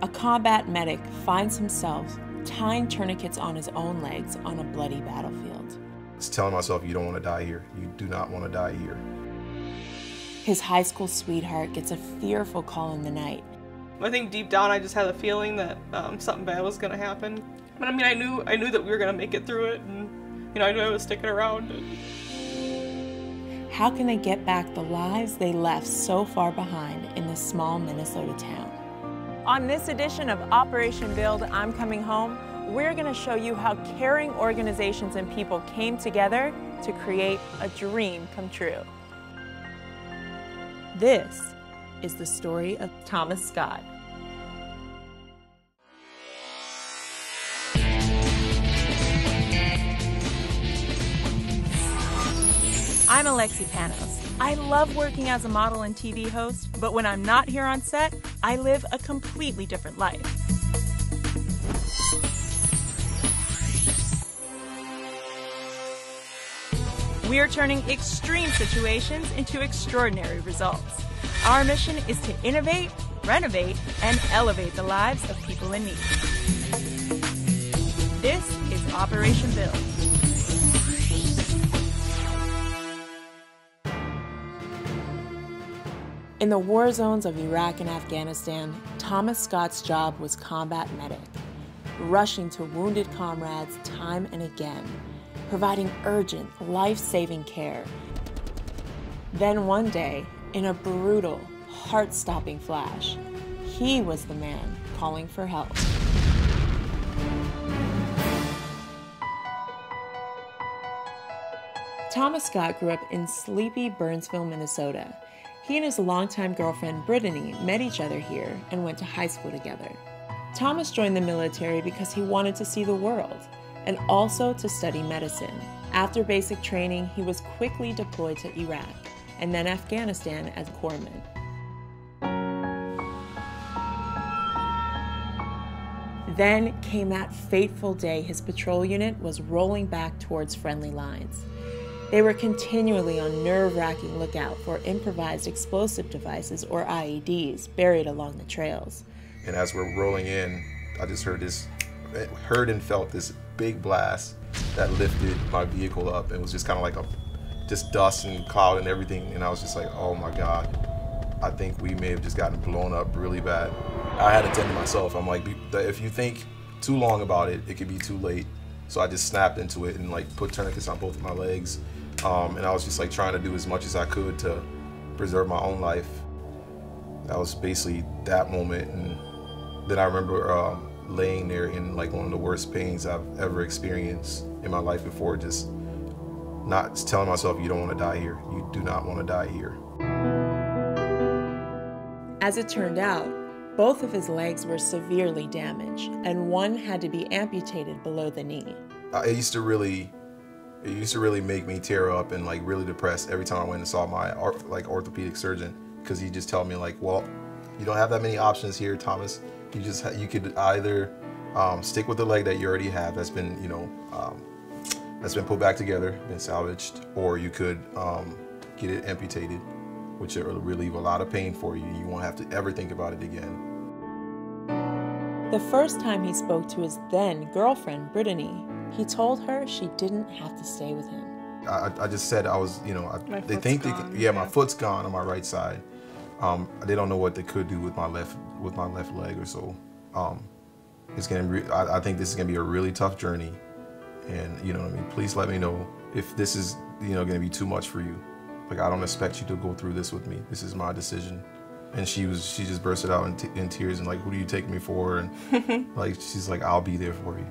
A combat medic finds himself tying tourniquets on his own legs on a bloody battlefield. It's telling myself, you don't want to die here. You do not want to die here. His high school sweetheart gets a fearful call in the night. I think deep down I just had a feeling that something bad was going to happen. But I mean, I knew that we were going to make it through it, and I knew I was sticking around. How can they get back the lives they left so far behind in this small Minnesota town? On this edition of Operation Build, I'm Coming Home, we're going to show you how caring organizations and people came together to create a dream come true. This is the story of Thomas Scott. I'm Alexi Panos. I love working as a model and TV host, but when I'm not here on set, I live a completely different life. We're turning extreme situations into extraordinary results. Our mission is to innovate, renovate, and elevate the lives of people in need. This is Operation Build. In the war zones of Iraq and Afghanistan, Thomas Scott's job was combat medic, rushing to wounded comrades time and again, providing urgent, life-saving care. Then one day, in a brutal, heart-stopping flash, he was the man calling for help. Thomas Scott grew up in sleepy Burnsville, Minnesota. He and his longtime girlfriend, Brittany, met each other here and went to high school together. Thomas joined the military because he wanted to see the world and also to study medicine. After basic training, he was quickly deployed to Iraq and then Afghanistan as corpsman. Then came that fateful day his patrol unit was rolling back towards friendly lines. They were continually on nerve-wracking lookout for improvised explosive devices, or IEDs, buried along the trails. And as we're rolling in, I just heard and felt this big blast that lifted my vehicle up. It was just kind of like just dust and cloud and everything. And I was just like, oh my God, I think we may have just gotten blown up really bad. I had to tend to myself. I'm like, if you think too long about it, it could be too late. So I just snapped into it and like put tourniquets on both of my legs. And I was just like trying to do as much as I could to preserve my own life. That was basically that moment. And then I remember laying there in like one of the worst pains I've ever experienced in my life before, just telling myself, you don't want to die here. You do not want to die here. As it turned out, both of his legs were severely damaged, and one had to be amputated below the knee. It used to really make me tear up and like really depressed every time I went and saw my orthopedic surgeon, because he just tell me like, well, you don't have that many options here, Thomas. You could either stick with the leg that you already have that's been that's been put back together, been salvaged, or you could get it amputated, which will relieve a lot of pain for you. You won't have to ever think about it again. The first time he spoke to his then girlfriend, Brittany, he told her she didn't have to stay with him. I just said I was, they think my foot's gone on my right side. They don't know what they could do with my left leg or so. It's I think this is gonna be a really tough journey, and you know what I mean. Please let me know if this is gonna be too much for you. Like, I don't expect you to go through this with me. This is my decision. And she just bursted out in tears and like, who do you take me for? And like, she's like, I'll be there for you.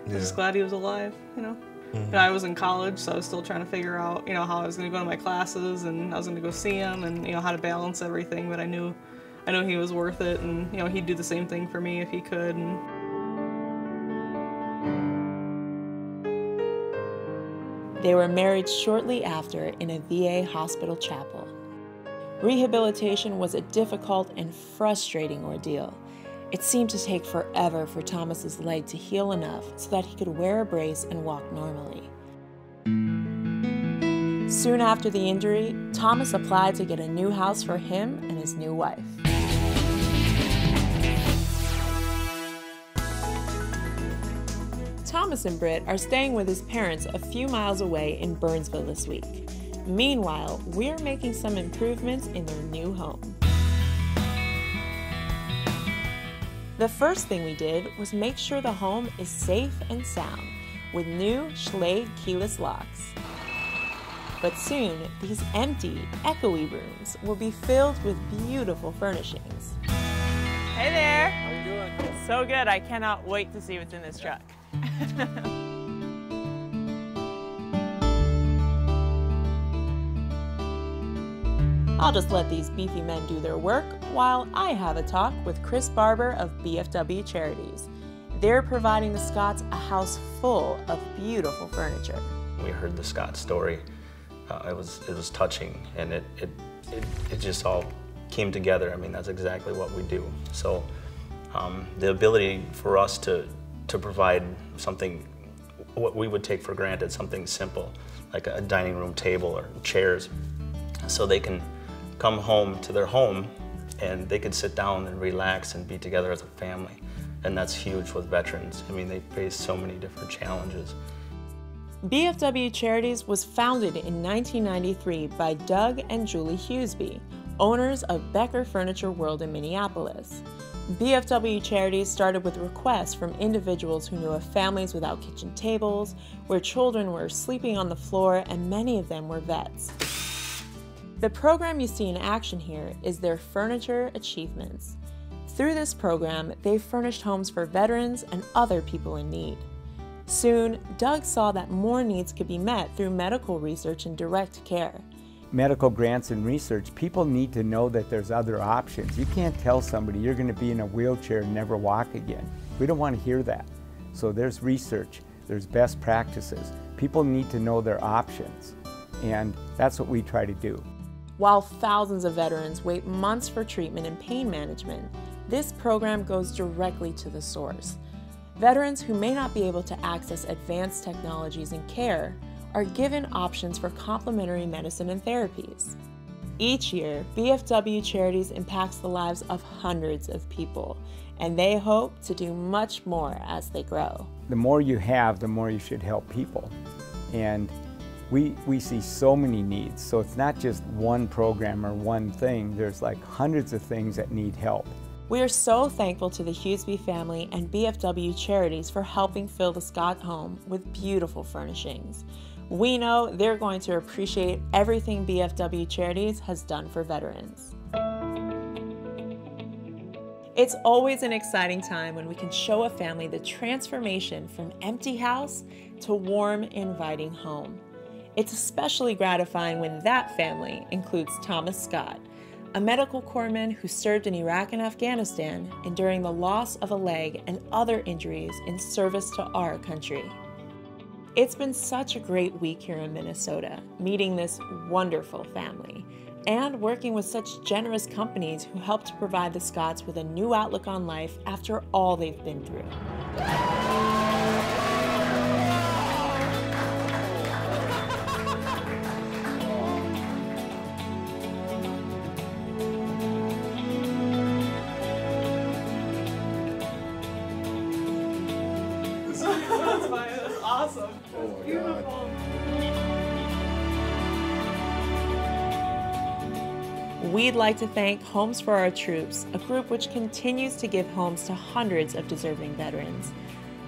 I'm just glad he was alive, Mm-hmm. I was in college, so I was still trying to figure out, how I was going to go to my classes, and I was going to go see him, and how to balance everything. But I knew he was worth it, and he'd do the same thing for me if he could. And they were married shortly after in a VA hospital chapel. Rehabilitation was a difficult and frustrating ordeal. It seemed to take forever for Thomas's leg to heal enough so that he could wear a brace and walk normally. Soon after the injury, Thomas applied to get a new house for him and his new wife. Thomas and Britt are staying with his parents a few miles away in Burnsville this week. Meanwhile, we're making some improvements in their new home. The first thing we did was make sure the home is safe and sound with new Schlage keyless locks. But soon, these empty, echoey rooms will be filled with beautiful furnishings. Hey there! How you doing? So good, I cannot wait to see what's in this truck. I'll just let these beefy men do their work while I have a talk with Chris Barber of BFW Charities. They're providing the Scotts a house full of beautiful furniture. We heard the Scott story. It was touching, and it just all came together. I mean, that's exactly what we do. So the ability for us to provide something what we would take for granted, something simple like a dining room table or chairs, so they can come home to their home and they could sit down and relax and be together as a family. And that's huge with veterans. I mean, they face so many different challenges. BFW Charities was founded in 1993 by Doug and Julie Hughesby, owners of Becker Furniture World in Minneapolis. BFW Charities started with requests from individuals who knew of families without kitchen tables, where children were sleeping on the floor, and many of them were vets. The program you see in action here is their Furniture Achievements. Through this program, they've furnished homes for veterans and other people in need. Soon, Doug saw that more needs could be met through medical research and direct care. Medical grants and research, people need to know that there's other options. You can't tell somebody you're going to be in a wheelchair and never walk again. We don't want to hear that. So there's research, there's best practices. People need to know their options, and that's what we try to do. While thousands of veterans wait months for treatment and pain management, this program goes directly to the source. Veterans who may not be able to access advanced technologies and care are given options for complementary medicine and therapies. Each year, BFW Charities impacts the lives of hundreds of people, and they hope to do much more as they grow. The more you have, the more you should help people. And we see so many needs, so it's not just one program or one thing. There's like hundreds of things that need help. We are so thankful to the Hughesby family and BFW Charities for helping fill the Scott home with beautiful furnishings. We know they're going to appreciate everything BFW Charities has done for veterans. It's always an exciting time when we can show a family the transformation from empty house to warm, inviting home. It's especially gratifying when that family includes Thomas Scott, a medical corpsman who served in Iraq and Afghanistan, enduring the loss of a leg and other injuries in service to our country. It's been such a great week here in Minnesota, meeting this wonderful family and working with such generous companies who help to provide the Scotts with a new outlook on life after all they've been through. That's awesome. Oh my Beautiful. God. We'd like to thank Homes for Our Troops, a group which continues to give homes to hundreds of deserving veterans.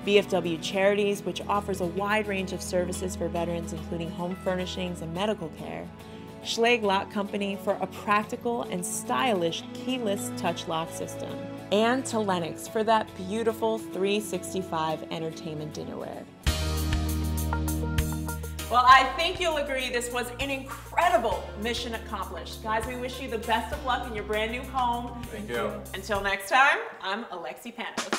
BFW Charities, which offers a wide range of services for veterans, including home furnishings and medical care. Schlage Lock Company for a practical and stylish keyless touch lock system. And to Lennox for that beautiful 365 entertainment dinnerware. Well, I think you'll agree this was an incredible mission accomplished. Guys, we wish you the best of luck in your brand new home. Thank you. Until next time, I'm Alexi Panos.